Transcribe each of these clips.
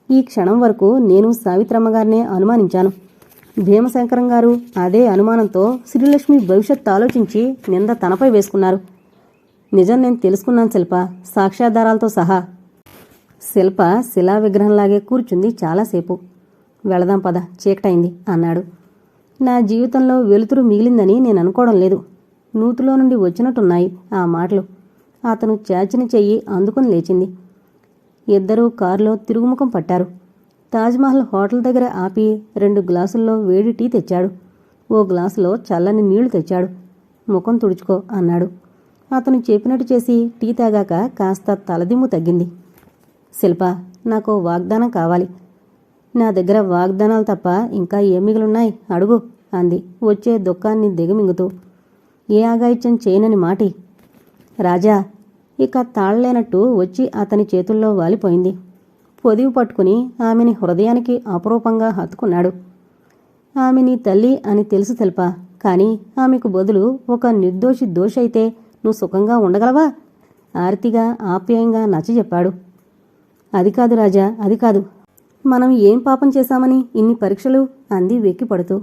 ఈ క్షణం వరకు నేను సావిత్రమ్మగారినే అనుమానించాను. భీమశంకరం గారు అదే అనుమానంతో శ్రీలక్ష్మి భవిష్యత్తు ఆలోచించి నింద తనపై వేసుకున్నారు. నిజం నేను తెలుసుకున్నాను శిల్ప, సాక్ష్యాధారాలతో సహా. శిల్ప శిలా విగ్రహంలాగే కూర్చుంది చాలాసేపు. వెళదాం పద, చీకటైంది అన్నాడు. నా జీవితంలో వెలుతురు మిగిలిందని నేను అనుకోవడం లేదు. నూతిలో నుండి వచ్చినట్టున్నాయి ఆ మాటలు. అతను చాచిన చెయ్యి అందుకుని లేచింది. ఇద్దరూ కారులో తిరుగుముఖం పట్టారు. తాజ్మహల్ హోటల్ దగ్గర ఆపి 2 గ్లాసుల్లో వేడి టీ తెచ్చాడు. ఓ గ్లాసులో చల్లని నీళ్లు తెచ్చాడు. ముఖం తుడుచుకో అన్నాడు. అతను చెప్పినట్టు చేసి టీ తాగాక కాస్త తలదిమ్ము తగ్గింది. శిల్ప, నాకు వాగ్దానం కావాలి. నా దగ్గర వాగ్దానాలు తప్ప ఇంకా ఏం మిగిలున్నాయి అడుగు అంది వచ్చే దుఃఖాన్ని దిగమింగుతూ. ఏ ఆగాయిత్యం చేయనని మాటి. రాజా ఇక తాళలేనట్టు వచ్చి అతని చేతుల్లో వాలిపోయింది. పొదివి పట్టుకుని ఆమెని హృదయానికి అపురూపంగా హత్తుకున్నాడు. ఆమె నీ తల్లి అని తెలుసు శిల్ప, కాని ఆమెకు బదులు ఒక నిర్దోషి దోషైతే నువ్వు సుఖంగా ఉండగలవా? ఆర్తిగా ఆప్యాయంగా నచ్చజెప్పాడు. అది కాదు రాజా, అది కాదు. మనం ఏం పాపం చేశామని ఇన్ని పరీక్షలు అంది వెక్కిపడుతూ.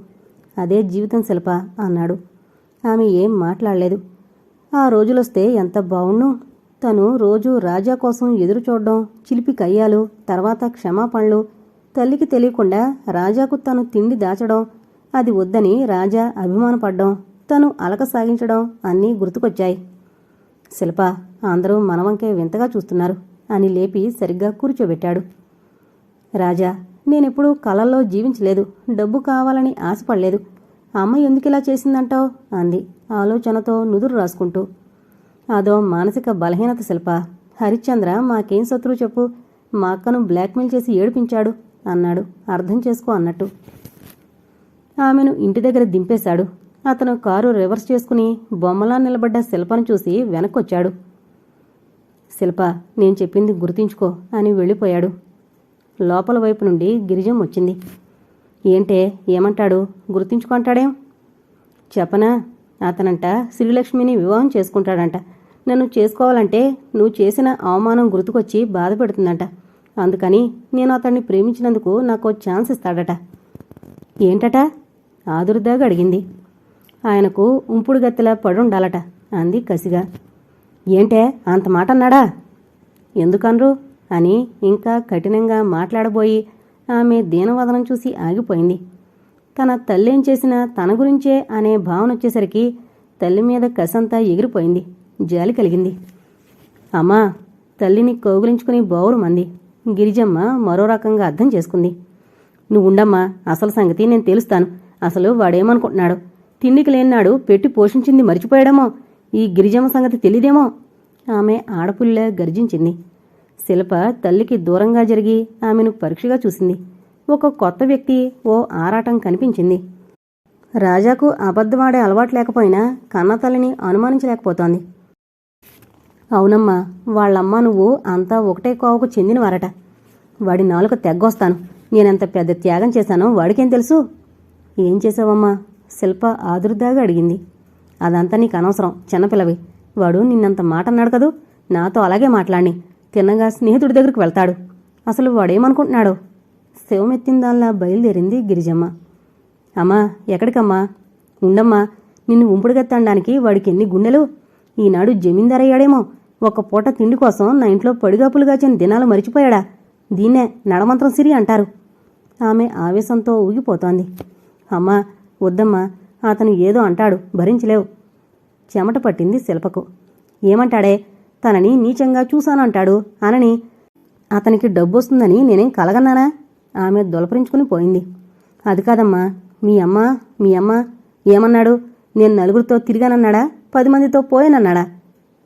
అదే జీవితం శిల్ప అన్నాడు. ఆమె ఏం మాట్లాడలేదు. ఆ రోజులొస్తే ఎంత బావుణ్ణు. తను రోజూ రాజా కోసం ఎదురు చూడడం, చిలిపి కయ్యాలు, తర్వాత క్షమాపణలు, తల్లికి తెలియకుండా రాజాకు తను తిండి దాచడం, అది వద్దని రాజా అభిమానపడ్డం, తను అలక సాగించడం అన్నీ గుర్తుకొచ్చాయి. శిల్ప, అందరూ మనవంకే వింతగా చూస్తున్నారు అని లేపి సరిగ్గా కూర్చోబెట్టాడు. రాజా, నేనెప్పుడూ కలల్లో జీవించలేదు, డబ్బు కావాలని ఆశపడలేదు. అమ్మ ఎందుకిలా చేసిందంటావు అంది ఆలోచనతో నుదురు రాసుకుంటూ. అదో మానసిక బలహీనత శిల్ప. హరిశ్చంద్ర మాకేం శత్రువు చెప్పు, మా అక్కను బ్లాక్మెయిల్ చేసి ఏడిపించాడు అన్నాడు అర్థం చేసుకో అన్నట్టు. ఆమెను ఇంటి దగ్గర దింపేశాడు. అతను కారు రివర్స్ చేసుకుని బొమ్మలా నిలబడ్డ శిల్పను చూసి వెనక్కొచ్చాడు. శిల్ప, నేను చెప్పింది గుర్తించుకో అని వెళ్ళిపోయాడు. లోపల వైపు నుండి గిరిజం వచ్చింది. ఏంటే, ఏమంటాడు? గుర్తించుకుంటాడేం? చెప్పనా? అతనంట శ్రీలక్ష్మిని వివాహం చేసుకుంటాడంట. నన్ను చేసుకోవాలంటే నువ్వు చేసిన అవమానం గుర్తుకొచ్చి బాధ పెడుతుందంట. అందుకని నేను అతన్ని ప్రేమించినందుకు నాకు ఛాన్స్ ఇస్తాడట. ఏంటట? ఆదుర్దాగా అడిగింది. ఆయనకు ఉంపుడు గత్తెలా పడుండాలట అంది కసిగా. ఏంటే, అంత మాట అన్నాడా? ఎందుకన్రు అని ఇంకా కఠినంగా మాట్లాడబోయి ఆమె దీనవదనం చూసి ఆగిపోయింది. తన తల్లేం చేసినా తన గురించే అనే భావన వచ్చేసరికి తల్లి మీద కసంతా ఎగిరిపోయింది. జాలి కలిగింది. అమ్మా, తల్లిని కౌగిలించుకుని బౌరుమంది. గిరిజమ్మ మరో రకంగా అర్థం చేసుకుంది. నువ్వుండమ్మా, అసలు సంగతి నేను తెలుస్తాను. అసలు వాడేమనుకుంటున్నాడు? తిండికి లేనాడు పెట్టి పోషించింది మర్చిపోయాడేమో. ఈ గిరిజమ్మ సంగతి తెలీదేమో. ఆమె ఆడపుల్లే గర్జించింది. శిల్ప తల్లికి దూరంగా జరిగి ఆమెను పరీక్షగా చూసింది. ఒక కొత్త వ్యక్తి, ఓ ఆరాటం కనిపించింది. రాజాకు అబద్ధమాడే అలవాటు లేకపోయినా కన్నతల్లిని అనుమానించలేకపోతోంది. అవునమ్మా, వాళ్ళమ్మ నువ్వు అంతా ఒకటే కోవకు చెందినవారట. వాడి నాలుక తెగ్గొస్తాను. నేనెంత పెద్ద త్యాగం చేశానో వాడికేం తెలుసు? ఏం చేసావమ్మా? శిల్ప ఆదుర్దాగా అడిగింది. అదంతా నీకు అనవసరం, చిన్నపిల్లవి. వాడు నిన్నంత మాట అన్నాడు కదూ, నాతో అలాగే మాట్లాడి తిన్నగా స్నేహితుడి దగ్గరికి వెళ్తాడు. అసలు వాడేమనుకుంటున్నాడు? శివమెత్తిందాల్లా బయలుదేరింది గిరిజమ్మ. అమ్మా, ఎక్కడికమ్మా? ఉండమ్మా, నిన్ను ఉంపుడుగెత్తడానికి వాడికి ఎన్ని గుండెలు. ఈనాడు జమీందారయ్యాడేమో. ఒక పూట తిండి కోసం నా ఇంట్లో పడిగాపులుగాచిన దినాలు మరిచిపోయాడా? దీన్నే నడమంత్రం సిరి అంటారు. ఆమె ఆవేశంతో ఊగిపోతోంది. అమ్మా, వద్దమ్మా, అతను ఏదో అంటాడు, భరించలేవు. చెమట పట్టింది శిల్పకు. ఏమంటాడే? తనని నీచంగా చూశానంటాడు అనని. అతనికి డబ్బొస్తుందని నేనేం కలగన్నానా? ఆమె దొలపరించుకుని పోయింది. అది కాదమ్మా, మీ అమ్మ ఏమన్నాడు? నేను నలుగురితో తిరిగానన్నాడా? 10 మందితో పోయానన్నాడా?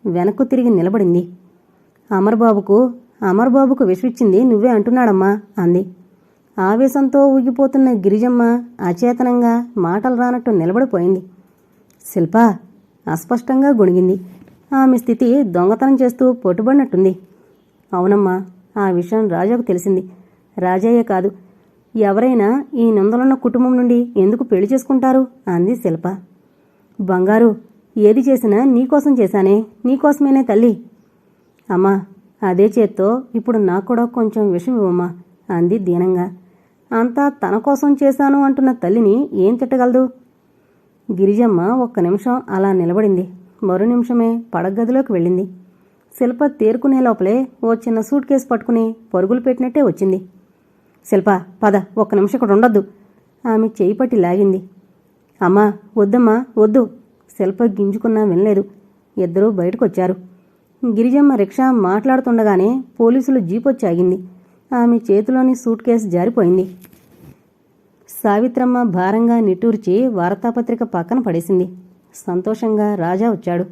వెనక్కు తిరిగి నిలబడింది. అమర్బాబుకు విషమిచ్చింది నువ్వే అంటున్నాడమ్మా అంది. ఆవేశంతో ఊగిపోతున్న గిరిజమ్మ అచేతనంగా మాటలు రానట్టు నిలబడిపోయింది. శిల్ప అస్పష్టంగా గొణిగింది. ఆమె స్థితి దొంగతనం చేస్తూ పట్టుబడినట్టుంది. అవునమ్మా, ఆ విషయం రాజాకు తెలిసింది. రాజయ్యే కాదు, ఎవరైనా ఈ నిందలున్న కుటుంబం నుండి ఎందుకు పెళ్లి చేసుకుంటారు అంది శిల్ప. బంగారు, ఏది చేసినా నీకోసం చేశానే, నీకోసమేనే తల్లి. అమ్మా, అదే చేత్తో ఇప్పుడు నాకు కూడా కొంచెం విషం ఇవ్వమ్మా అంది దీనంగా. అంతా తన కోసం చేశాను అంటున్న తల్లిని ఏం తిట్టగలదు? గిరిజమ్మ ఒక్క నిమిషం అలా నిలబడింది. మరో నిమిషమే పడగదిలోకి వెళ్ళింది. శిల్ప తేరుకునే లోపలే ఓ చిన్న సూట్ కేసు పట్టుకుని పరుగులు పెట్టినట్టే వచ్చింది. శిల్ప, పద, ఒక్క నిమిషం ఇక్కడ ఉండొద్దు. ఆమె చేయి పట్టి లాగింది. అమ్మా, వద్దమ్మా, వద్దు. శిల్ప గింజుకున్నా వినలేదు. ఇద్దరూ బయటకొచ్చారు. గిరిజమ్మ రిక్షా మాట్లాడుతుండగానే పోలీసులు జీపొచ్చి ఆగింది. ఆమె చేతిలోని సూట్ కేసు జారిపోయింది. సావిత్రమ్మ భారంగా నిట్టూర్చి వార్తాపత్రిక పక్కన పడేసింది. సంతోషంగా రాజా వచ్చాడు.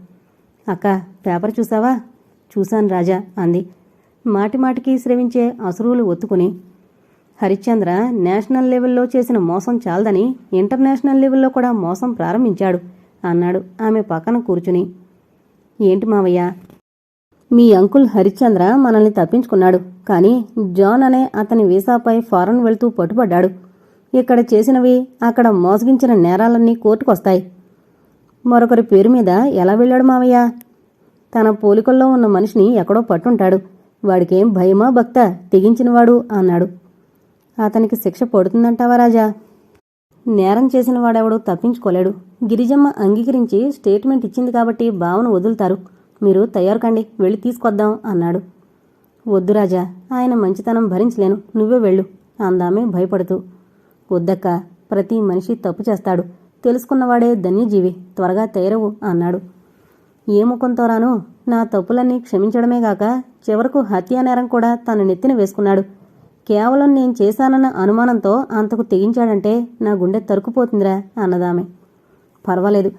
అక్క, పేపర్ చూసావా? చూశాను రాజా అంది, మాటిమాటికి స్రవించే అసురువులు ఒత్తుకుని. హరిశ్చంద్ర నేషనల్ లెవెల్లో చేసిన మోసం చాలదని ఇంటర్నేషనల్ లెవెల్లో కూడా మోసం ప్రారంభించాడు అన్నాడు ఆమె పక్కన కూర్చుని. ఏంటి మావయ్య? మీ అంకుల్ హరిశ్చంద్ర మనల్ని తప్పించుకున్నాడు. కానీ జాన్ అనే అతని వీసాపై ఫారెన్ వెళ్తూ పట్టుబడ్డాడు. ఇక్కడ చేసినవి అక్కడ మోసగించిన నేరాలన్నీ కోర్టుకొస్తాయి. మరొకరి పేరు మీద ఎలా వెళ్ళాడు మావయ్య? తన పోలికల్లో ఉన్న మనిషిని ఎక్కడో పట్టుంటాడు. వాడికేం భయమా భక్త తెగించినవాడు అన్నాడు. అతనికి శిక్ష పడుతుందంటావా రాజా? నేరం చేసిన వాడెవడూ తప్పించుకోలేడు. గిరిజమ్మ అంగీకరించి స్టేట్మెంట్ ఇచ్చింది కాబట్టి బావను వదులుతారు. మీరు తయారు కండి, వెళ్ళి తీసుకొద్దాం అన్నాడు. వద్దు రాజా, ఆయన మంచితనం భరించలేను, నువ్వే వెళ్ళు అందామే భయపడుతూ. వద్దక్క, ప్రతి మనిషి తప్పు చేస్తాడు. తెలుసుకున్నవాడే ధన్యజీవి, త్వరగా తయారవు అన్నాడు. ఏ ముఖంతో రాను? నా తప్పులన్నీ క్షమించడమేగాక చివరకు హత్యానేరం కూడా తన నెత్తిన వేసుకున్నాడు. కేవలం నేను చేశానన్న అనుమానంతో అంతకు తెగించాడంటే నా గుండె తరుకుపోతుందిరా అన్నదామె. పర్వాలేదు,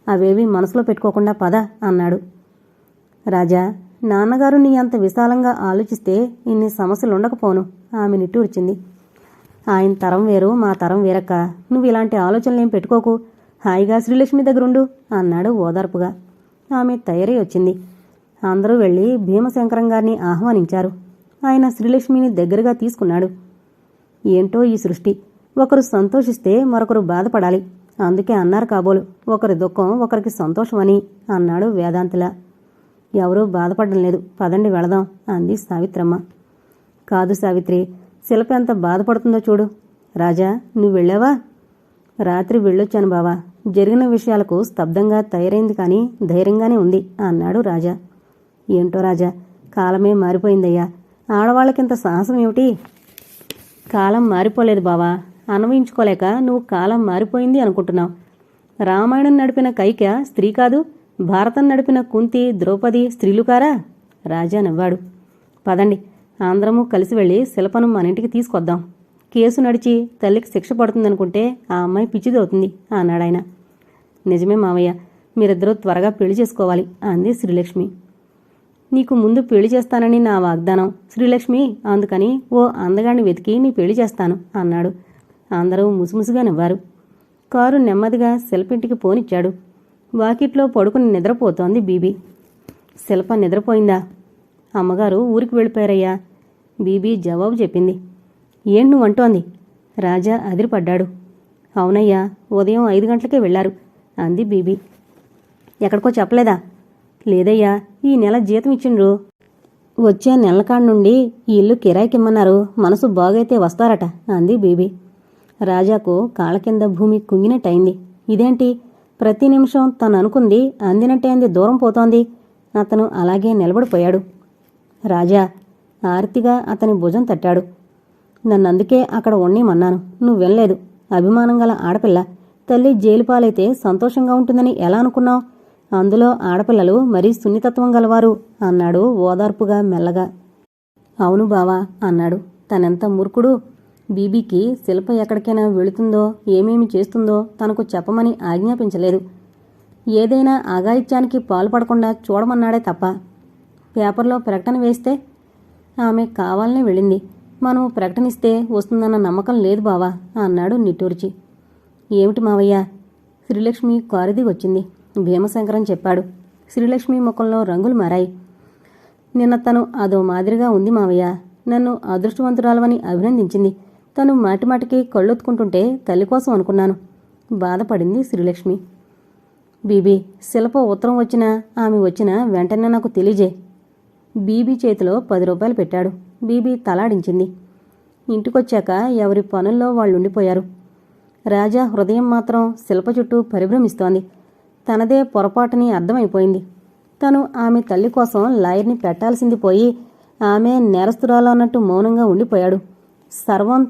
అవేవి మనసులో పెట్టుకోకుండా పద అన్నాడు. రాజా, నాన్నగారు నీ అంత విశాలంగా ఆలోచిస్తే ఇన్ని సమస్యలుండకపోను ఆమె నిట్టూర్చింది. ఆయన తరం వేరు, మా తరం వేరక్క. నువ్వు ఇలాంటి ఆలోచనలేం పెట్టుకోకు, హాయిగా శ్రీలక్ష్మి దగ్గరుండు అన్నాడు ఓదార్పుగా. ఆమె తయారై వచ్చింది. అందరూ వెళ్లి భీమశంకరం గారిని ఆహ్వానించారు. ఆయన శ్రీలక్ష్మిని దగ్గరగా తీసుకున్నాడు. ఏంటో ఈ సృష్టి, ఒకరు సంతోషిస్తే మరొకరు బాధపడాలి. అందుకే అన్నారు కాబోలు, ఒకరి దుఃఖం ఒకరికి సంతోషమని అన్నాడు వేదాంతిలా. ఎవరూ బాధపడడం లేదు, పదండి వెళదాం అంది సావిత్రమ్మ. కాదు సావిత్రి, శిల్ప ఎంత బాధపడుతుందో చూడు. రాజా, నువ్వు వెళ్ళావా? రాత్రి వెళ్ళొచ్చాను బావా. జరిగిన విషయాలకు స్తబ్దంగా తయారైంది, కానీ ధైర్యంగానే ఉంది అన్నాడు రాజా. ఏంటో రాజా, కాలమే మారిపోయిందయ్యా. ఆడవాళ్ళకింత సాహసం ఏమిటి? కాలం మారిపోలేదు బావా, అన్వయించుకోలేక నువ్వు కాలం మారిపోయింది అనుకుంటున్నావు. రామాయణం నడిపిన కైక స్త్రీ కాదు, భారతం నడిపిన కుంతి, ద్రౌపది స్త్రీలు కారా? రాజా నవ్వాడు. పదండి, అందరము కలిసి వెళ్ళి శిల్పను మన ఇంటికి తీసుకొద్దాం. కేసు నడిచి తల్లికి శిక్ష పడుతుందనుకుంటే ఆ అమ్మాయి పిచ్చిదవుతుంది అన్నాడాయన. నిజమే మావయ్య, మీరిద్దరూ త్వరగా పెళ్లి చేసుకోవాలి అంది శ్రీలక్ష్మి. నీకు ముందు పెళ్లి చేస్తానని నా వాగ్దానం శ్రీలక్ష్మి, అందుకని ఓ అందగాన్ని వెతికి నీ పెళ్లి చేస్తాను అన్నాడు. అందరూ ముసుముసుగా నవ్వారు. కారు నెమ్మదిగా శిల్పింటికి పోనిచ్చాడు. వాకిట్లో పడుకుని నిద్రపోతోంది బీబీ. శిల్ప నిద్రపోయిందా? అమ్మగారు ఊరికి వెళ్ళిపోయారయ్యా, బీబీ జవాబు చెప్పింది. ఏం నువ్వంటోంది? రాజా అదిరిపడ్డాడు. అవునయ్యా, ఉదయం 5 గంటలకే వెళ్లారు అంది బీబీ. ఎక్కడికో చెప్పలేదా? లేదయ్యా, ఈ నెల జీతం ఇచ్చిండ్రు. వచ్చే నెలకాడ నుండి ఈ ఇల్లు కిరాయికిమ్మన్నారు. మనసు బాగైతే వస్తారట అంది బీబీ. రాజాకు కాళ్ళ కింద భూమి కుంగినట్టయింది. ఇదేంటి, ప్రతి నిమిషం తను అనుకుంది అందినట్టే అంది దూరం పోతోంది. అతను అలాగే నిలబడిపోయాడు. రాజా ఆర్తిగా అతని భుజం తట్టాడు. నన్నందుకే అక్కడ ఉండేమన్నాను, నువ్వు వినలేదు. అభిమానం గల ఆడపిల్ల తల్లి జైలుపాలైతే సంతోషంగా ఉంటుందని ఎలా అనుకున్నావు? అందులో ఆడపిల్లలు మరీ సున్నితత్వం గలవారు అన్నాడు ఓదార్పుగా మెల్లగా. అవును బావా అన్నాడు. తనెంత మూర్ఖుడు. బీబీకి శిల్ప ఎక్కడికైనా వెళుతుందో ఏమేమి చేస్తుందో తనకు చెప్పమని ఆజ్ఞాపించలేదు. ఏదైనా అఘాయిత్యానికి పాల్పడకుండా చూడమన్నాడే తప్ప. పేపర్లో ప్రకటన వేస్తే ఆమె కావాలనే వెళ్ళింది. మనం ప్రకటనిస్తే వస్తుందన్న నమ్మకం లేదు బావా అన్నాడు నిట్టూర్చి. ఏమిటి మావయ్య? శ్రీలక్ష్మి కారుది వచ్చింది. భీమశంకరం చెప్పాడు. శ్రీలక్ష్మి ముఖంలో రంగులు మారాయి. నిన్న తను అదో మాదిరిగా ఉంది మావయ్య. నన్ను అదృష్టవంతురాలవని అభినందించింది. తను మాటిమాటికి కళ్ళొత్తుకుంటుంటే తల్లి కోసం అనుకున్నాను. బాధపడింది శ్రీలక్ష్మి. బీబీ, శిల్ప ఉత్తరం వచ్చినా ఆమె వచ్చినా వెంటనే నాకు తెలియజే. బీబీ చేతిలో 10 రూపాయలు పెట్టాడు. బీబీ తలాడించింది. ఇంటికొచ్చాక ఎవరి పనుల్లో వాళ్ళుండిపోయారు. రాజా హృదయం మాత్రం శిల్ప చుట్టూ పరిభ్రమిస్తోంది. తనదే పొరపాటుని అర్థమైపోయింది. తను ఆమె తల్లి కోసం లాయర్ని పెట్టాల్సింది పోయి ఆమె నేరస్తురాలు అన్నట్టు మౌనంగా ఉండిపోయాడు. సర్వం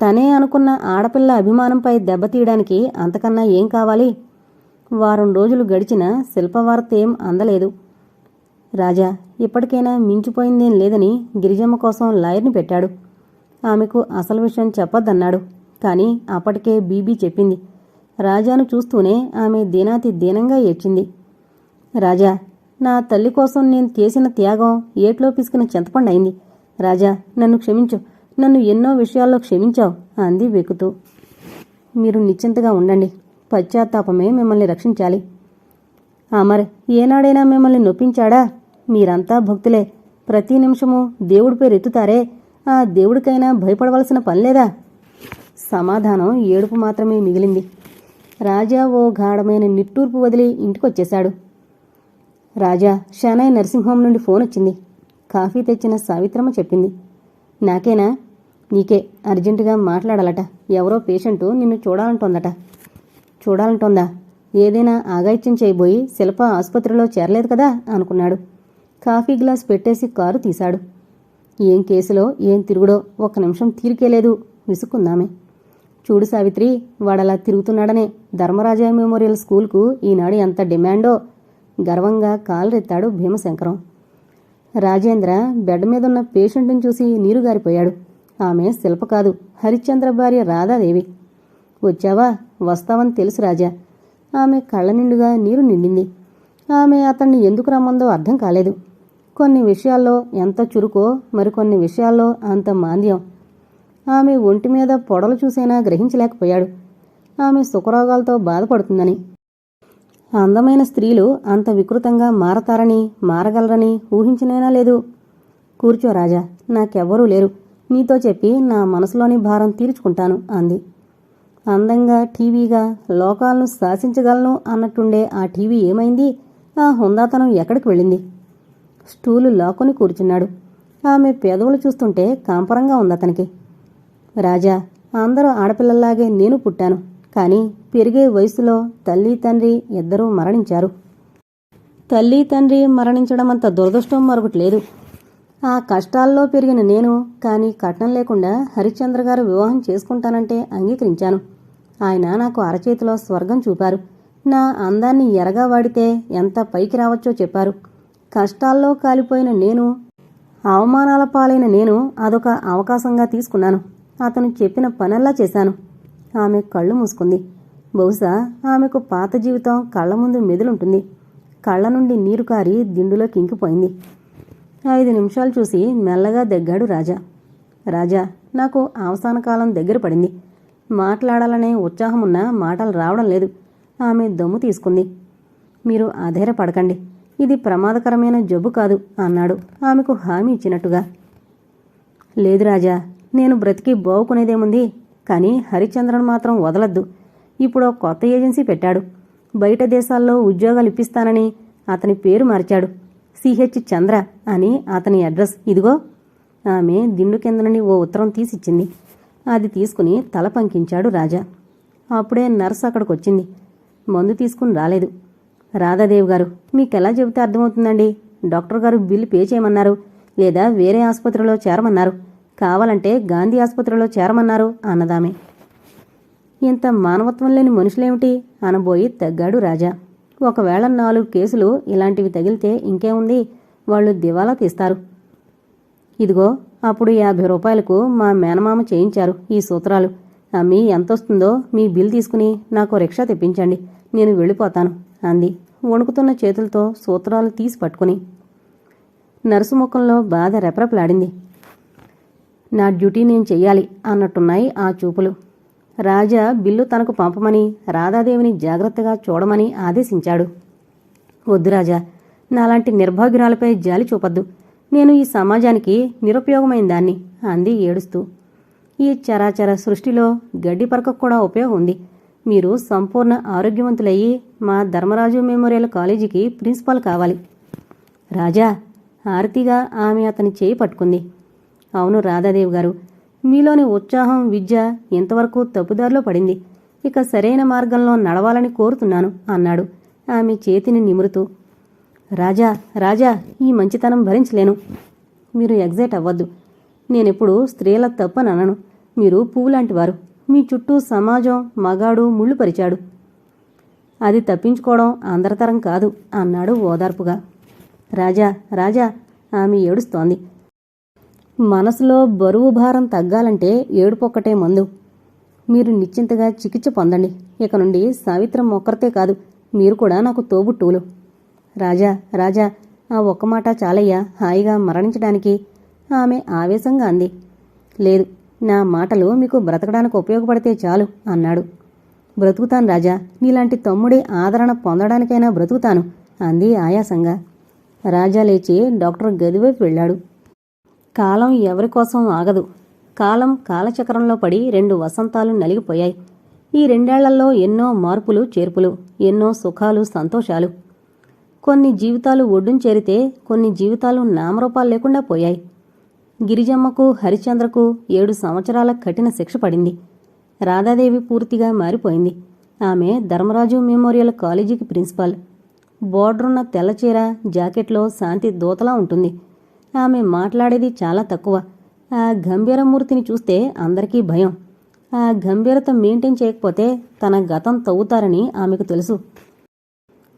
తనే అనుకున్న ఆడపిల్ల అభిమానంపై దెబ్బతీయడానికి అంతకన్నా ఏం కావాలి? వారం రోజులు గడిచినా శిల్పవార్తేం అందలేదు. రాజా ఇప్పటికైనా మించిపోయిందేం లేదని గిరిజమ్మ కోసం లాయర్ని పెట్టాడు. ఆమెకు అసలు విషయం చెప్పొద్దన్నాడు. కానీ అప్పటికే బీబీ చెప్పింది. రాజాను చూస్తూనే ఆమె దీనాతి దీనంగా ఏడ్చింది. రాజా, నా తల్లి కోసం నేను చేసిన త్యాగం ఏట్లో పిసికిన చింతపండయింది. రాజా, నన్ను క్షమించు, నన్ను ఎన్నో విషయాల్లో క్షమించావు అంది వెక్కుతూ. మీరు నిశ్చింతగా ఉండండి. పశ్చాత్తాపమే మిమ్మల్ని రక్షించాలి. అమర్ ఏనాడైనా మిమ్మల్ని నొప్పించాడా? మీరంతా భక్తులే. ప్రతి నిమిషము దేవుడి పేరు ఎత్తుతారే, ఆ దేవుడికైనా భయపడవలసిన పనిలేదా? సమాధానం ఏడుపు మాత్రమే మిగిలింది. రాజా ఓ గాఢమైన నిట్టూర్పు వదిలి ఇంటికొచ్చేశాడు. రాజా, షానాయ్ నర్సింగ్ హోం నుండి ఫోన్ వచ్చింది. కాఫీ తెచ్చిన సావిత్రమ్మ చెప్పింది. నాకేనా? నీకే. అర్జెంటుగా మాట్లాడాలట. ఎవరో పేషెంటు నిన్ను చూడాలంటోందా? ఏదైనా ఆగాయిత్యం చేయబోయి శిల్ప ఆసుపత్రిలో చేరలేదు కదా అనుకున్నాడు. కాఫీ గ్లాస్ పెట్టేసి కారు తీశాడు. ఏం కేసులో ఏం తిరుగుడో, ఒక్క నిమిషం తీరికేలేదు విసుక్కుందామే. చూడు సావిత్రి, వాడలా తిరుగుతున్నాడనే ధర్మరాజా మెమోరియల్ స్కూల్కు ఈనాడు ఎంత డిమాండో గర్వంగా కాలరెత్తాడు భీమశంకరం. రాజేంద్ర బెడ్ మీదున్న పేషెంట్ని చూసి నీరుగారిపోయాడు. ఆమె శిల్ప కాదు, హరిశ్చంద్ర భార్య రాధాదేవి. వచ్చావా? వస్తావని తెలుసు రాజా. ఆమె కళ్ళ నిండుగా నీరు నిండింది. ఆమె అతన్ని ఎందుకు రమ్మందో అర్థం కాలేదు. కొన్ని విషయాల్లో ఎంత చురుకో, మరికొన్ని విషయాల్లో అంత మాంద్యం. ఆమె ఒంటి మీద పొడలు చూసైనా గ్రహించలేకపోయాడు. ఆమె సుఖరోగాలతో బాధపడుతుందని. అందమైన స్త్రీలు అంత వికృతంగా మారతారని, మారగలరని ఊహించినైనా లేదు. కూర్చో రాజా, నాకెవ్వరూ లేరు. నీతో చెప్పి నా మనసులోని భారం తీర్చుకుంటాను అంది. అందంగా, టీవీగా లోకాలను శాసించగలను అన్నట్టుండే ఆ టీవీ ఏమైంది? ఆ హుందాతనం ఎక్కడికి వెళ్ళింది? స్టూలు లాక్కుని కూర్చున్నాడు. ఆమె పెదవులు చూస్తుంటే కాంపరంగా ఉందతనికి. రాజా, అందరూ ఆడపిల్లల్లాగే నేను పుట్టాను. కానీ పెరిగే వయసులో తల్లి తండ్రి ఇద్దరూ మరణించారు. తల్లి తండ్రి మరణించడం అంత దురదృష్టం మరొకటి లేదు. ఆ కష్టాల్లో పెరిగిన నేను కానీ కట్నం లేకుండా హరిశ్చంద్ర గారు వివాహం చేసుకుంటానంటే అంగీకరించాను. ఆయన నాకు అరచేతిలో స్వర్గం చూపారు. నా అందాన్ని ఎరగా వాడితే ఎంత పైకి రావచ్చో చెప్పారు. కష్టాల్లో కాలిపోయిన నేను, అవమానాల పాలైన నేను అదొక అవకాశంగా తీసుకున్నాను. అతను చెప్పిన పనల్లా చేశాను. ఆమె కళ్ళు మూసుకుంది. బహుశా ఆమెకు పాత జీవితం కళ్ల ముందు మెదులుంటుంది. కళ్ల నుండి నీరు కారి దిండులోకి ఇంకిపోయింది. 5 నిమిషాలు చూసి మెల్లగా దగ్గాడు రాజా. రాజా, నాకు అవసాన కాలం దగ్గర పడింది. మాట్లాడాలనే ఉత్సాహమున్నా మాటలు రావడం లేదు. ఆమె దమ్ము తీసుకుంది. మీరు అధైర్యపడకండి, ఇది ప్రమాదకరమైన జబ్బు కాదు అన్నాడు ఆమెకు హామీ ఇచ్చినట్టుగా. లేదు రాజా, నేను బ్రతికి బావుకునేదేముంది. కానీ హరిశ్చంద్రను మాత్రం వదలద్దు. ఇప్పుడు కొత్త ఏజెన్సీ పెట్టాడు. బయట దేశాల్లో ఉద్యోగాలు ఇప్పిస్తానని అతని పేరు మార్చాడు. సిహెచ్ చంద్ర అని అతని అడ్రస్ ఇదిగో. ఆమె దిండు కింద నుండి ఓ ఉత్తరం తీసిచ్చింది. అది తీసుకుని తల పంకించాడు రాజా. అప్పుడే నర్సు అక్కడికొచ్చింది. మందు తీసుకుని రాలేదు. రాధాదేవి గారు, మీకెలా చెబితే అర్థమవుతుందండి? డాక్టర్ గారు బిల్లు పే చేయమన్నారు, లేదా వేరే ఆసుపత్రిలో చేరమన్నారు. కావాలంటే గాంధీ ఆసుపత్రిలో చేరమన్నారు అన్నదామె. ఇంత మానవత్వం లేని మనుషులేమిటి అనబోయి తగ్గాడు రాజా. ఒకవేళ 4 కేసులు ఇలాంటివి తగిలితే ఇంకేముంది, వాళ్ళు దివాలా తీస్తారు. ఇదిగో, అప్పుడు 50 రూపాయలకు మా మేనమామ చేయించారు ఈ సూత్రాలు. అమ్మి ఎంతొస్తుందో మీ బిల్ తీసుకుని నాకు రిక్షా తెప్పించండి, నేను వెళ్ళిపోతాను అంది వణుకుతున్న చేతులతో సూత్రాలు తీసి పట్టుకుని. నర్సు ముఖంలో బాధ రెపరెపలాడింది. నా డ్యూటీ నేను చెయ్యాలి అన్నట్టున్నాయి ఆ చూపులు. రాజా బిల్లు తనకు పంపమని రాధాదేవిని జాగ్రత్తగా చూడమని ఆదేశించాడు. వద్దు రాజా, నాలాంటి నిర్భాగ్యురాలపై జాలి చూపద్దు. నేను ఈ సమాజానికి నిరుపయోగమైన దాన్ని అంది ఏడుస్తూ. ఈ చరాచర సృష్టిలో గడ్డి పరకకు కూడా ఉపయోగం ఉంది. మీరు సంపూర్ణ ఆరోగ్యవంతులయ్యి మా ధర్మరాజు మెమోరియల్ కాలేజీకి ప్రిన్సిపాల్ కావాలి. రాజా, ఆరతిగా ఆమె అతని చేయి పట్టుకుంది. అవును రాధాదేవి గారు, మీలోని ఉత్సాహం, విద్య ఇంతవరకు తప్పుదారిలో పడింది. ఇక సరైన మార్గంలో నడవాలని కోరుతున్నాను అన్నాడు ఆమె చేతిని నిమురుతూ. రాజా, రాజా, ఈ మంచితనం భరించలేను. మీరు ఎగ్జైట్ అవ్వద్దు. నేనెప్పుడు స్త్రీల తప్పననను. మీరు పువ్వులాంటివారు. మీ చుట్టూ సమాజం, మగాడు ముళ్ళు పరిచాడు. అది తప్పించుకోవడం అందరితరం కాదు అన్నాడు ఓదార్పుగా. రాజా, రాజా, ఆమె ఏడుస్తోంది. మనసులో బరువు భారం తగ్గాలంటే ఏడుపొక్కటే మందు. మీరు నిశ్చింతగా చికిత్స పొందండి. ఇక నుండి సావిత్రమ్మ ఒక్కరితే కాదు, మీరు కూడా నాకు తోబుట్టువులు. రాజా, రాజా, ఆ ఒక్క మాట చాలయ్యా హాయిగా మరణించడానికి ఆమె ఆవేశంగా అంది. లేదు, నా మాటలు మీకు బ్రతకడానికి ఉపయోగపడితే చాలు అన్నాడు. బ్రతుకుతాను రాజా, నీలాంటి తమ్ముడి ఆదరణ పొందడానికైనా బ్రతుకుతాను అంది ఆయాసంగా. రాజా లేచి డాక్టర్ గదివైపు వెళ్ళాడు. కాలం ఎవరికోసం ఆగదు. కాలం కాలచక్రంలో పడి 2 వసంతాలు నలిగిపోయాయి. ఈ 2 ఏళ్లలో ఎన్నో మార్పులు చేర్పులు, ఎన్నో సుఖాలు సంతోషాలు. కొన్ని జీవితాలు ఒడ్డున చేరితే కొన్ని జీవితాలు నామరూపాలు లేకుండా పోయాయి. గిరిజమ్మకు, హరిశ్చంద్రకు 7 సంవత్సరాల కఠిన శిక్ష పడింది. రాధాదేవి పూర్తిగా మారిపోయింది. ఆమె ధర్మరాజు మెమోరియల్ కాలేజీకి ప్రిన్సిపాల్. బోర్డరున్న తెల్లచీర, జాకెట్లో శాంతి దూతలా ఉంటుంది. ఆమె మాట్లాడేది చాలా తక్కువ. ఆ గంభీరమూర్తిని చూస్తే అందరికీ భయం. ఆ గంభీరత మెయింటైన్ చేయకపోతే తన గతం తవ్వుతారని ఆమెకు తెలుసు.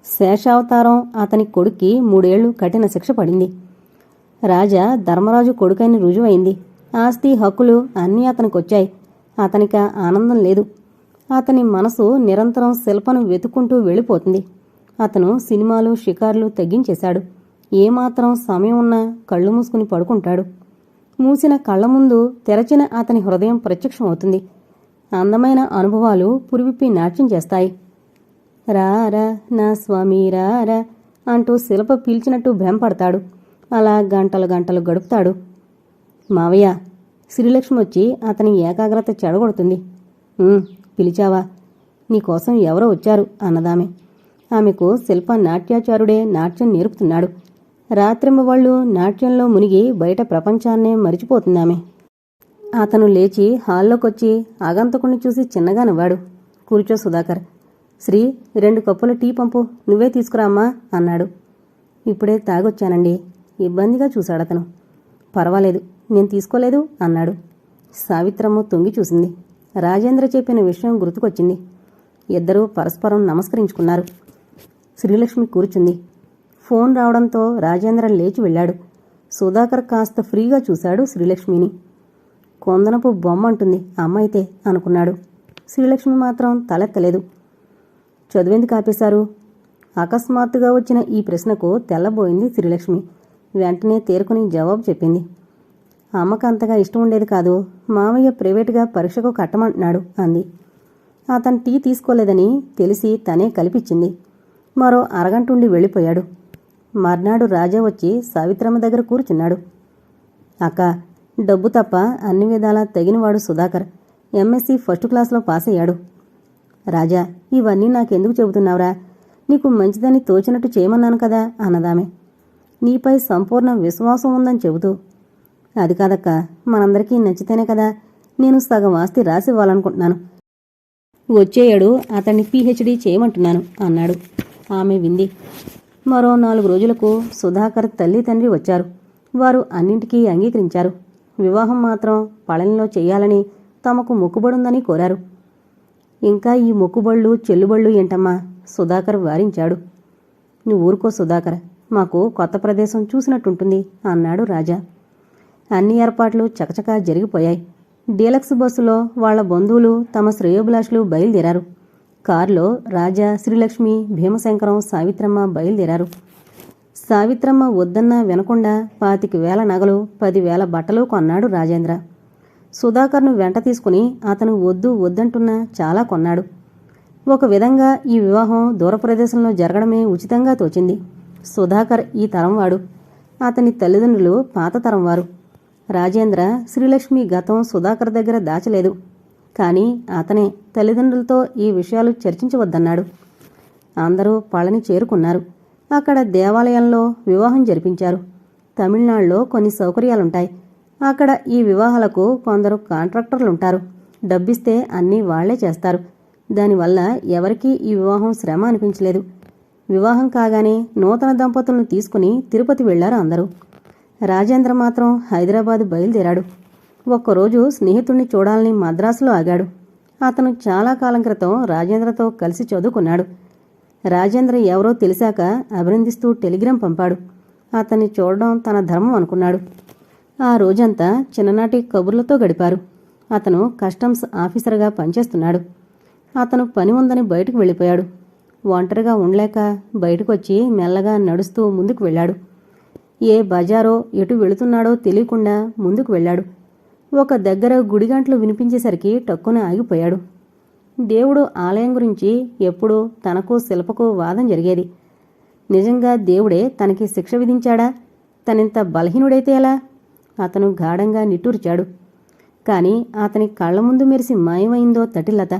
శేషావతారం అతని కొడుక్కి 3 ఏళ్లు కఠిన శిక్ష పడింది. రాజా ధర్మరాజు కొడుకని రుజువైంది. ఆస్తి, హక్కులు అన్నీ అతనికొచ్చాయి. అతనిక ఆనందం లేదు. అతని మనసు నిరంతరం శిల్పను వెతుక్కుంటూ వెళ్ళిపోతుంది. అతను సినిమాలు, షికార్లు తగ్గించేశాడు. ఏమాత్రం సమయం ఉన్నా కళ్ళు మూసుకుని పడుకుంటాడు. మూసిన కళ్ల ముందు తెరచిన అతని హృదయం ప్రత్యక్షమవుతుంది. అందమైన అనుభవాలు పురివిప్పి నాట్యం చేస్తాయి. రారా నా స్వామి రారా అంటూ శిల్ప పీల్చినట్టు భ్రమపడతాడు. అలా గంటలు గంటలు గడుపుతాడు. మావయ్య, శ్రీలక్ష్మి వచ్చి అతని ఏకాగ్రత చెడగొడుతుంది. పిలిచావా? నీకోసం ఎవరో వచ్చారు అన్నదామె. ఆమెకు శిల్ప నాట్యాచారుడే నాట్యం నేర్పుతున్నాడు. రాత్రింబవళ్ళు నాట్యంలో మునిగి బయట ప్రపంచాన్నే మరిచిపోతుందామె. అతను లేచి హాల్లోకొచ్చి ఆగంతకుణ్ణి చూసి చిన్నగా నవ్వాడు. కూర్చో సుధాకర్. శ్రీ, 2 కప్పుల టీ పంపు, నువ్వే తీసుకురామ్మా అన్నాడు. ఇప్పుడే తాగొచ్చానండి. ఇబ్బందిగా చూశాడతను. పర్వాలేదు, నేను తీసుకోలేదు అన్నాడు. సావిత్రమ్మ తొంగి చూసింది. రాజేంద్ర చెప్పిన విషయం గుర్తుకొచ్చింది. ఇద్దరూ పరస్పరం నమస్కరించుకున్నారు. శ్రీలక్ష్మి కూర్చుంది. ఫోన్ రావడంతో రాజేంద్ర లేచి వెళ్ళాడు. సుధాకర్ కాస్త ఫ్రీగా చూశాడు శ్రీలక్ష్మిని. కొందనపు బొమ్మ అంటుంది అమ్మైతే అనుకున్నాడు. శ్రీలక్ష్మి మాత్రం తలెత్తలేదు. చదువెందుకు ఆపేశారు? అకస్మాత్తుగా వచ్చిన ఈ ప్రశ్నకు తెల్లబోయింది శ్రీలక్ష్మి. వెంటనే తేరుకుని జవాబు చెప్పింది. అమ్మకు అంతగా ఇష్టం ఉండేది కాదు. మామయ్య ప్రైవేటుగా పరీక్షకు కట్టమంటున్నాడు అంది. అతను టీ తీసుకోలేదని తెలిసి తనే కలిపిచ్చింది. మరో అరగంటుండి వెళ్ళిపోయాడు. మర్నాడు రాజా వచ్చి సావిత్రమ్మ దగ్గర కూర్చున్నాడు. అక్క, డబ్బు తప్ప అన్ని విధాలా తగినవాడు సుధాకర్. ఎంఎస్సీ ఫస్ట్ క్లాస్లో పాస్ అయ్యాడు. రాజా, ఇవన్నీ నాకెందుకు చెబుతున్నావురా? నీకు మంచిదని తోచినట్టు చేయమన్నాను కదా అన్నదామె. నీపై సంపూర్ణ విశ్వాసం ఉందని చెబుతూ. అది కాదక్క, మనందరికీ నచ్చితేనే కదా నేను సగం ఆస్తి రాసివ్వాలనుకుంటున్నాను. వచ్చేయాడు అతన్ని పీహెచ్డీ చేయమంటున్నాను అన్నాడు. ఆమె వింది. మరో 4 రోజులకు సుధాకర్ తల్లి తండ్రి వచ్చారు. వారు అన్నింటికీ అంగీకరించారు. వివాహం మాత్రం పళనిలో చెయ్యాలని తమకు మొక్కుబడుందని కోరారు. ఇంకా ఈ మొక్కుబళ్ళు చెల్లుబళ్ళు ఏంటమ్మా? సుధాకర్ వారించాడు. నువ్వు ఊరుకో సుధాకర్, మాకు కొత్త ప్రదేశం చూసినట్టుంటుంది అన్నాడు రాజా. అన్ని ఏర్పాట్లు చకచకా జరిగిపోయాయి. డీలక్స్ బస్సులో వాళ్ల బంధువులు, తమ శ్రేయోభిలాషులు బయలుదేరారు. కారులో రాజా, శ్రీలక్ష్మి, భీమశంకరం, సావిత్రమ్మ బయలుదేరారు. సావిత్రమ్మ వద్దన్నా వినకుండా 25,000 నగలు, 10,000 బట్టలు కొన్నాడు రాజేంద్ర. సుధాకర్ను వెంట తీసుకుని అతను వద్దు వద్దంటున్నా చాలా కొన్నాడు. ఒక విధంగా ఈ వివాహం దూర ప్రదేశంలో జరగడమే ఉచితంగా తోచింది. సుధాకర్ ఈ తరంవాడు. అతని తల్లిదండ్రులు పాత తరంవారు. రాజేంద్ర శ్రీలక్ష్మి గతం సుధాకర్ దగ్గర దాచలేదు. కానీ అతనే తల్లిదండ్రులతో ఈ విషయాలు చర్చించవద్దన్నాడు. అందరూ పళని చేరుకున్నారు. అక్కడ దేవాలయంలో వివాహం జరిపించారు. తమిళనాడులో కొన్ని సౌకర్యాలుంటాయి. అక్కడ ఈ వివాహాలకు కొందరు కాంట్రాక్టర్లుంటారు. డబ్బిస్తే అన్నీ వాళ్లే చేస్తారు. దానివల్ల ఎవరికీ ఈ వివాహం శ్రమ అనిపించలేదు. వివాహం కాగానే నూతన దంపతులను తీసుకుని తిరుపతి వెళ్లారు అందరూ. రాజేంద్ర మాత్రం హైదరాబాద్ బయలుదేరాడు. ఒక్కరోజు స్నేహితుణ్ణి చూడాలని మద్రాసులో ఆగాడు. అతను చాలా కాలం క్రితం రాజేంద్రతో కలిసి చదువుకున్నాడు. రాజేంద్ర ఎవరో తెలిసాక అభినందిస్తూ టెలిగ్రామ్ పంపాడు. అతన్ని చూడడం తన ధర్మం అనుకున్నాడు. ఆ రోజంతా చిన్ననాటి కబుర్లతో గడిపారు. అతను కస్టమ్స్ ఆఫీసర్గా పనిచేస్తున్నాడు. అతను పని ఉందని బయటకు వెళ్ళిపోయాడు. ఒంటరిగా ఉండలేక బయటకొచ్చి మెల్లగా నడుస్తూ ముందుకు వెళ్ళాడు. ఏ బజారో ఎటు వెళుతున్నాడో తెలియకుండా ముందుకు వెళ్ళాడు. ఒక దగ్గర గుడిగంటలు వినిపించేసరికి టక్కున ఆగిపోయాడు. దేవుడు ఆలయం గురించి ఎప్పుడూ తనకు శిల్పకు వాదం జరిగేది. నిజంగా దేవుడే తనకి శిక్ష విధించాడా? తనింత బలహీనుడైతే ఎలా? అతను గాఢంగా నిట్టూర్చాడు. కాని అతని కళ్ల ముందు మెరిసి మాయమైందో తటిల్లత.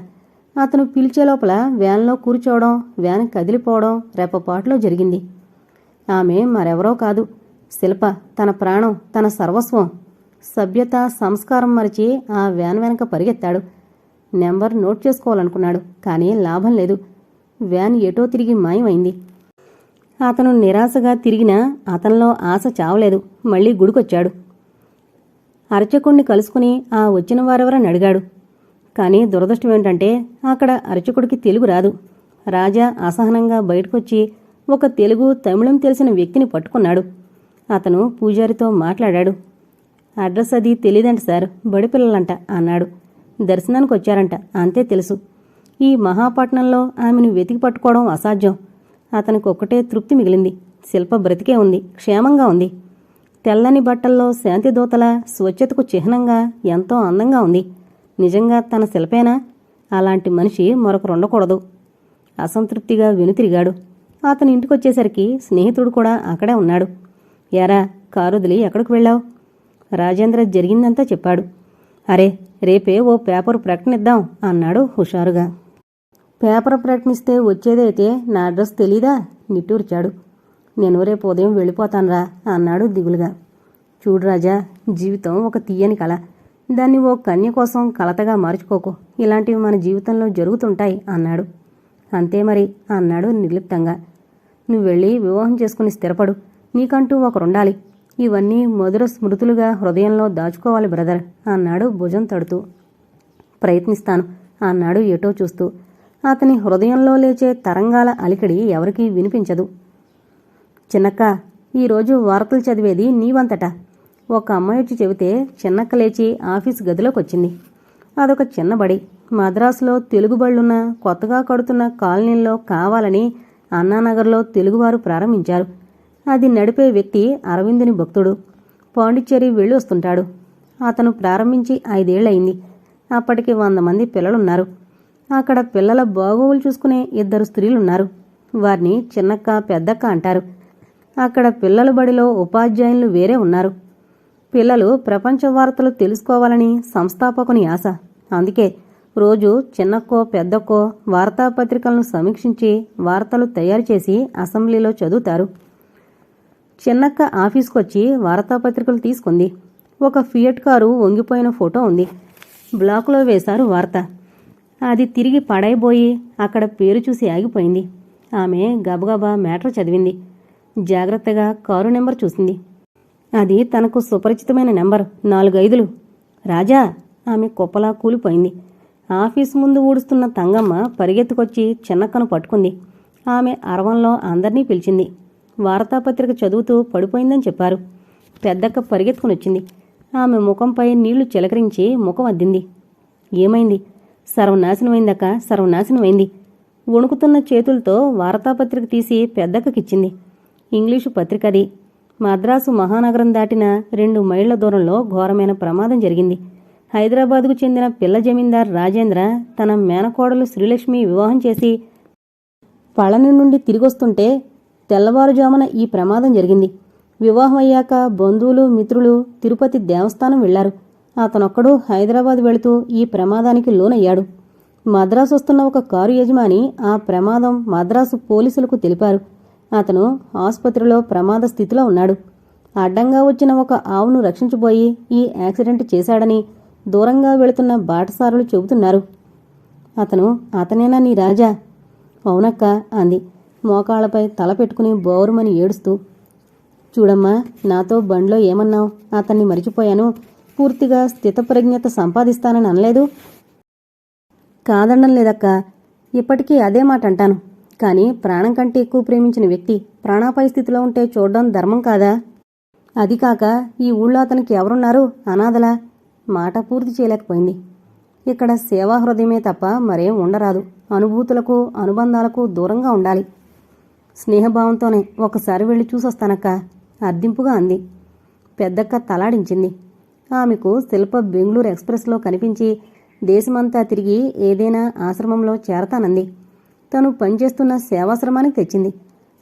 అతను పిలిచే లోపల వ్యాన్లో కూర్చోవడం, వ్యాన్ కదిలిపోవడం రెప్పపాటులో జరిగింది. ఆమె మరెవరో కాదు, శిల్ప. తన ప్రాణం, తన సర్వస్వం. సభ్యత, సంస్కారం మరిచి ఆ వ్యాన్ వెనక పరిగెత్తాడు. నెంబర్ నోట్ చేసుకోవాలనుకున్నాడు. కానీ లాభం లేదు. వ్యాన్ ఎటో తిరిగి మాయమైంది. అతను నిరాశగా తిరిగినా అతనిలో ఆశ చావలేదు. మళ్లీ గుడికొచ్చాడు. అర్చకుణ్ణి కలుసుకుని ఆ వచ్చిన వారెవరని అడిగాడు. కానీ దురదృష్టం ఏంటంటే అక్కడ అర్చకుడికి తెలుగు రాదు. రాజా అసహనంగా బయటకొచ్చి ఒక తెలుగు, తమిళం తెలిసిన వ్యక్తిని పట్టుకున్నాడు. అతను పూజారితో మాట్లాడాడు. అడ్రస్ అది తెలీదంట సార్, బడిపిల్లలంట అన్నాడు. దర్శనానికి వచ్చారంట, అంతే తెలుసు. ఈ మహాపట్నంలో ఆమెను వెతికి పట్టుకోవడం అసాధ్యం. అతనికి ఒక్కటే తృప్తి మిగిలింది. శిల్ప బ్రతికే ఉంది, క్షేమంగా ఉంది. తెల్లని బట్టల్లో శాంతిదూతల స్వచ్ఛతకు చిహ్నంగా ఎంతో అందంగా ఉంది. నిజంగా తన శిల్పేనా? అలాంటి మనిషి మరొకరుండకూడదు. అసంతృప్తిగా వెనుతిరిగాడు. అతని ఇంటికొచ్చేసరికి స్నేహితుడు కూడా అక్కడే ఉన్నాడు. యారా, కారుదిలి ఎక్కడికి వెళ్ళావు? రాజేంద్ర జరిగిందంతా చెప్పాడు. అరే, రేపే ఓ పేపర్ ప్రకటనిద్దాం అన్నాడు హుషారుగా. పేపర్ ప్రకటనిస్తే వచ్చేదైతే నా అడ్రస్ తెలీదా? నిట్టూర్చాడు. నేను రేపు ఉదయం వెళ్ళిపోతాన్రా అన్నాడు దిగులుగా. చూడు రాజా, జీవితం ఒక తీయని కళ. దాన్ని ఓ కన్య కోసం కలతగా మార్చుకోకు. ఇలాంటివి మన జీవితంలో జరుగుతుంటాయి అన్నాడు. అంతే మరి అన్నాడు నిర్లిప్తంగా. నువ్వు వెళ్ళి వివాహం చేసుకుని స్థిరపడు. నీకంటూ ఒకరుండాలి. ఇవన్నీ మధుర స్మృతులుగా హృదయంలో దాచుకోవాలి బ్రదర్ అన్నాడు భుజం తడుతూ. ప్రయత్నిస్తాను అన్నాడు ఎటో చూస్తూ. అతని హృదయంలో లేచే తరంగాల అలికిడి ఎవరికీ వినిపించదు. చిన్నక్క, ఈరోజు వార్తలు చదివేది నీవంతట. ఒక అమ్మాయి వచ్చి చెబితే చిన్నక్క లేచి ఆఫీస్ గదిలోకి వచ్చింది. అదొక చిన్న బడి. మద్రాసులో తెలుగు బళ్ళున్న కొత్తగా కడుతున్న కాలనీల్లో కావాలని అన్నానగర్లో తెలుగువారు ప్రారంభించారు. అది నడిపే వ్యక్తి అరవిందుని భక్తుడు. పాండిచ్చేరి వెళ్ళి వస్తుంటాడు. అతను ప్రారంభించి 5 ఏళ్లయింది. అప్పటికి 100 మంది పిల్లలున్నారు. అక్కడ పిల్లల బాగోగులు చూసుకునే 2 స్త్రీలున్నారు. వారిని చిన్నక్క, పెద్దక్క అంటారు. అక్కడ పిల్లల బడిలో ఉపాధ్యాయులు వేరే ఉన్నారు. పిల్లలు ప్రపంచ వార్తలు తెలుసుకోవాలని సంస్థాపకుని ఆశ. అందుకే రోజు చిన్నక్కో, పెద్దక్కో వార్తాపత్రికలను సమీక్షించి వార్తలు తయారు చేసి అసెంబ్లీలో చదువుతారు. చిన్నక్క ఆఫీస్కొచ్చి వార్తాపత్రికలు తీసుకుంది. ఒక ఫియట్ కారు వంగిపోయిన ఫోటో ఉంది. బ్లాకులో వేశారు వార్త. అది తిరిగి పడైపోయి అక్కడ పేరు చూసి ఆగిపోయింది. ఆమె గబగబా మ్యాటర్ చదివింది. జాగ్రత్తగా కారు నెంబర్ చూసింది. అది తనకు సుపరిచితమైన నెంబర్ 4-5. రాజా, ఆమె కుప్పలా కూలిపోయింది. ఆఫీసు ముందు ఊడుస్తున్న తంగమ్మ పరిగెత్తుకొచ్చి చిన్నక్కను పట్టుకుంది. ఆమె అరవంలో అందర్నీ పిలిచింది. వార్తాపత్రిక చదువుతూ పడిపోయిందని చెప్పారు. పెద్దక్క పరిగెత్తుకునొచ్చింది. ఆమె ముఖంపై నీళ్లు చిలకరించి ముఖం అద్దింది. ఏమైంది? సర్వనాశనమైందక్క, సర్వనాశనమైంది. వణుకుతున్న చేతులతో వార్తాపత్రిక తీసి పెద్దక్కకిచ్చింది. ఇంగ్లీషు పత్రికది. మద్రాసు మహానగరం దాటిన 2 మైళ్ల దూరంలో ఘోరమైన ప్రమాదం జరిగింది. హైదరాబాదుకు చెందిన పిల్ల జమీందార్ రాజేంద్ర తన మేనకోడలు శ్రీలక్ష్మి వివాహం చేసి పళని నుండి తిరిగొస్తుంటే తెల్లవారుజామున ఈ ప్రమాదం జరిగింది. వివాహం అయ్యాక బంధువులు, మిత్రులు తిరుపతి దేవస్థానం వెళ్లారు. అతనొక్కడు హైదరాబాద్ వెళుతూ ఈ ప్రమాదానికి లోనయ్యాడు. మద్రాసు వస్తున్న ఒక కారు యజమాని ఆ ప్రమాదం మద్రాసు పోలీసులకు తెలిపారు. అతను ఆసుపత్రిలో ప్రమాద స్థితిలో ఉన్నాడు. అడ్డంగా వచ్చిన ఒక ఆవును రక్షించబోయి ఈ యాక్సిడెంట్ చేశాడని దూరంగా వెళుతున్న బాటసారులు చెబుతున్నారు. అతనేనా నీ రాజా? అవునక్క అంది, మోకాళ్లపై తల పెట్టుకుని బోరుమని ఏడుస్తూ. చూడమ్మా, నాతో బండ్లో ఏమన్నావు? అతన్ని మరిచిపోయాను, పూర్తిగా స్థితప్రజ్ఞత సంపాదిస్తానని అనలేదు. కాదనడం లేదక్క, ఇప్పటికీ అదే మాట అంటాను. కానీ ప్రాణం కంటే ఎక్కువ ప్రేమించిన వ్యక్తి ప్రాణాపాయ స్థితిలో ఉంటే చూడడం ధర్మం కాదా? అది కాక ఈ ఊళ్ళో అతనికి ఎవరున్నారు? అనాథలా? మాట పూర్తి చేయలేకపోయింది. ఇక్కడ సేవా హృదయమే తప్ప మరేం ఉండరాదు. అనుభూతులకు అనుబంధాలకు దూరంగా ఉండాలి. స్నేహభావంతోనే ఒకసారి వెళ్ళి చూసొస్తానక్క అర్దింపుగా అంది. పెద్దక్క తలాడించింది. ఆమెకు శిల్ప బెంగళూరు ఎక్స్ప్రెస్లో కనిపించి దేశమంతా తిరిగి ఏదైనా ఆశ్రమంలో చేరతానంది. తను పనిచేస్తున్న సేవాశ్రమానికి తెచ్చింది.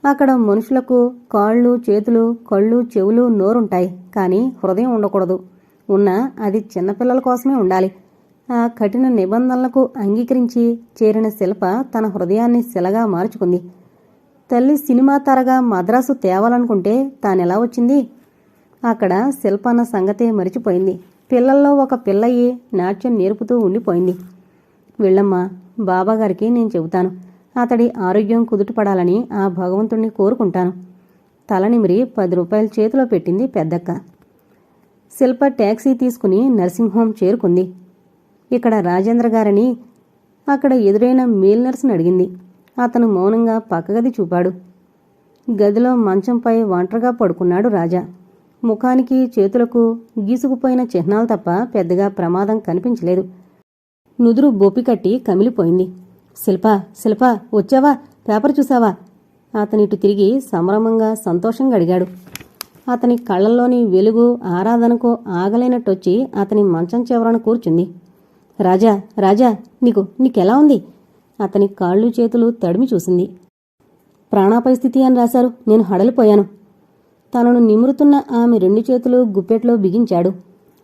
అక్కడ మనుషులకు కాళ్ళు చేతులు కళ్ళు చెవులు నోరుంటాయి, కానీ హృదయం ఉండకూడదు. ఉన్నా అది చిన్నపిల్లల కోసమే ఉండాలి. ఆ కఠిన నిబంధనలకు అంగీకరించి చేరిన శిల్ప తన హృదయాన్ని శిలగా మార్చుకుంది. తల్లి సినిమా తరగా మద్రాసు తేవాలనుకుంటే తానెలా వచ్చింది? అక్కడ శిల్ప అన్న సంగతే మరిచిపోయింది. పిల్లల్లో ఒక పిల్లయ్యి నాట్యం నేర్పుతూ ఉండిపోయింది. వెళ్ళమ్మా, బాబాగారికి నేను చెబుతాను. అతడి ఆరోగ్యం కుదుటపడాలని ఆ భగవంతుణ్ణి కోరుకుంటాను. తల నిమిరి 10 రూపాయలు చేతిలో పెట్టింది పెద్దక్క. శిల్ప ట్యాక్సీ తీసుకుని నర్సింగ్ హోం చేరుకుంది. ఇక్కడ రాజేంద్ర గారని అక్కడ ఎదురైన మేల్ నర్సును అడిగింది. అతను మౌనంగా పక్కగది చూపాడు. గదిలో మంచంపై ఒంటరిగా పడుకున్నాడు రాజా. ముఖానికి చేతులకు గీసుకుపోయిన చిహ్నాలు తప్ప పెద్దగా ప్రమాదం కనిపించలేదు. నుదురు బొప్పికట్టి కమిలిపోయింది. శిల్పా వచ్చావా? పేపర్ చూసావా? అతనిటు తిరిగి సంభ్రమంగా సంతోషంగా అడిగాడు. అతని కళ్లల్లోని వెలుగు ఆరాధనకు ఆగలేనట్టొచ్చి అతని మంచం చివరన కూర్చుంది. రాజా నీకెలా ఉంది? అతని కాళ్ళు చేతులు తడిమి చూసింది. ప్రాణాపాయ స్థితి అని రాశారు. నేను హడలిపోయాను. తనను నిమురుతున్న ఆమె 2 చేతులు గుప్పెట్లో బిగించాడు.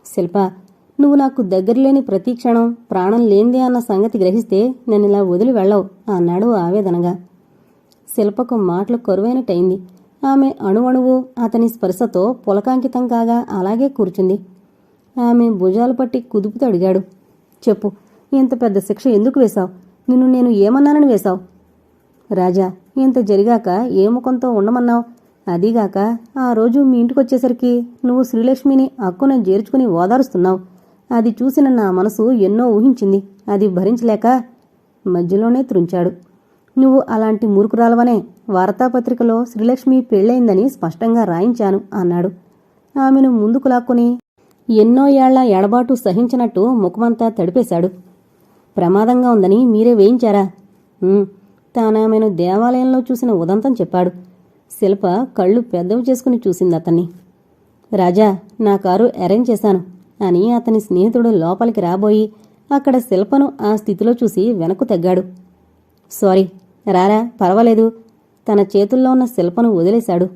శిల్పా, నువ్వు నాకు దగ్గరలేని ప్రతి క్షణం ప్రాణం లేందే అన్న సంగతి గ్రహిస్తే నన్నిలా వదిలి వెళ్ళవు అన్నాడు ఆవేదనగా. శిల్పకు మాటలు కరువైనట్టయింది. ఆమె అణువణువు అతని స్పర్శతో పులకాంకితం కాగా అలాగే కూర్చుంది. ఆమె భుజాలు పట్టి కుదుపుతూ అడిగాడు. చెప్పు, ఇంత పెద్ద శిక్ష ఎందుకు వేశావు? నిన్ను నేను ఏమన్నానని వేశావు? రాజా, ఇంత జరిగాక ఏ ముఖంతో ఉండమన్నావు? అదీగాక ఆ రోజు మీ ఇంటికొచ్చేసరికి నువ్వు శ్రీలక్ష్మిని అక్కున చేర్చుకుని ఓదారుస్తున్నావు. అది చూసిన నా మనసు ఎన్నో ఊహించింది. అది భరించలేక మధ్యలోనే త్రుంచాడు. నువ్వు అలాంటి మూర్ఖురాలవనే వార్తాపత్రికలో శ్రీలక్ష్మి పెళ్ళయిందని స్పష్టంగా రాయించాను అన్నాడు. ఆమెను ముందుకు లాక్కుని ఎన్నో ఏళ్ల ఎడబాటు సహించినట్టు ముఖమంతా తడిపేశాడు. ప్రమాదంగా ఉందని మీరే వేయించారా? తానామెను దేవాలయంలో చూసిన ఉదంతం చెప్పాడు. శిల్ప కళ్ళు పెద్దవి చేసుకుని చూసింది అతన్ని. రాజా, నా కారు అరేంజ్ చేశాను అని అతని స్నేహితుడు లోపలికి రాబోయి అక్కడ శిల్పను ఆ స్థితిలో చూసి వెనక్కు తగ్గాడు. సారీ, రారా, పర్వాలేదు. తన చేతుల్లో ఉన్న శిల్పను వదిలేశాడు.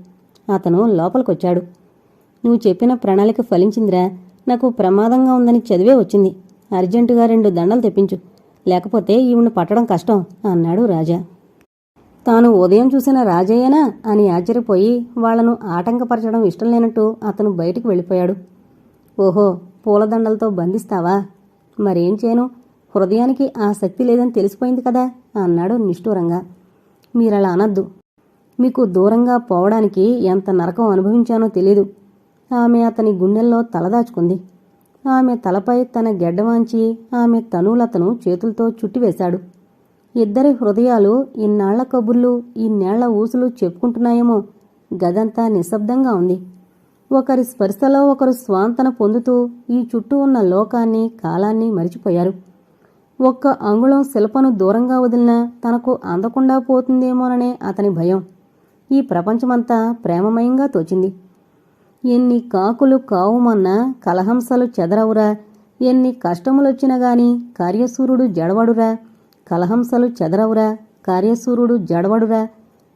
అతను లోపలికొచ్చాడు. నువ్వు చెప్పిన ప్రణాళిక ఫలించిందిరా. నాకు ప్రమాదంగా ఉందని చదివే వచ్చింది. అర్జెంటుగా 2 దండలు తెప్పించు, లేకపోతే ఈవిని పట్టడం కష్టం అన్నాడు రాజా. తాను ఉదయం చూసిన రాజయ్యనా అని ఆశ్చర్యపోయి వాళ్లను ఆటంకపరచడం ఇష్టం లేనట్టు అతను బయటికి వెళ్ళిపోయాడు. ఓహో, పూలదండలతో బంధిస్తావా? మరేం చేయను, హృదయానికి ఆ శక్తి లేదని తెలిసిపోయింది కదా అన్నాడు నిష్ఠూరంగా. మీరలా అనద్దు. మీకు దూరంగా పోవడానికి ఎంత నరకం అనుభవించానో తెలీదు. ఆమె అతని గుండెల్లో తలదాచుకుంది. ఆమె తలపై తన గెడ్డవాంచి ఆమె తనూలతను చేతులతో చుట్టివేశాడు. ఇద్దరి హృదయాలు ఇన్నాళ్ల కబుర్లు ఇన్నేళ్ల ఊసులు చెప్పుకుంటున్నాయేమో. గదంతా నిశ్శబ్దంగా ఉంది. ఒకరి స్పర్శలో ఒకరు స్వాంతన పొందుతూ ఈ చుట్టూ ఉన్న లోకాన్ని కాలాన్ని మరిచిపోయారు. ఒక్క అంగుళం శిల్పను దూరంగా వదిలినా తనకు అందకుండా పోతుందేమోననే అతని భయం. ఈ ప్రపంచమంతా ప్రేమమయంగా తోచింది. ఎన్ని కాకులు కావుమన్నా కలహంసలు చెదరవురా, ఎన్ని కష్టములొచ్చినా గాని కార్యసూరుడు జడవడురా, కలహంసలు చెదరవురా, కార్యసూరుడు జడవడురా,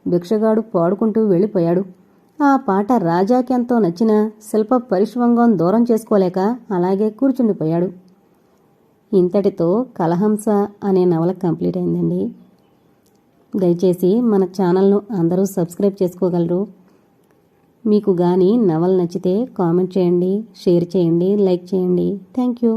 భిక్షగాడు పాడుకుంటూ వెళ్ళిపోయాడు. ఆ పాట రాజాకెంతో నచ్చినా శిల్ప పరిష్వంగం దూరం చేసుకోలేక అలాగే కూర్చుండిపోయాడు. ఇంతటితో కలహంస అనే నవల కంప్లీట్ అయిందండి. దయచేసి మన ఛానల్ను అందరూ సబ్స్క్రైబ్ చేసుకోగలరు. మీకు గాని నవల నచ్చితే కామెంట్ చేయండి, షేర్ చేయండి, లైక్ చేయండి. Thank you.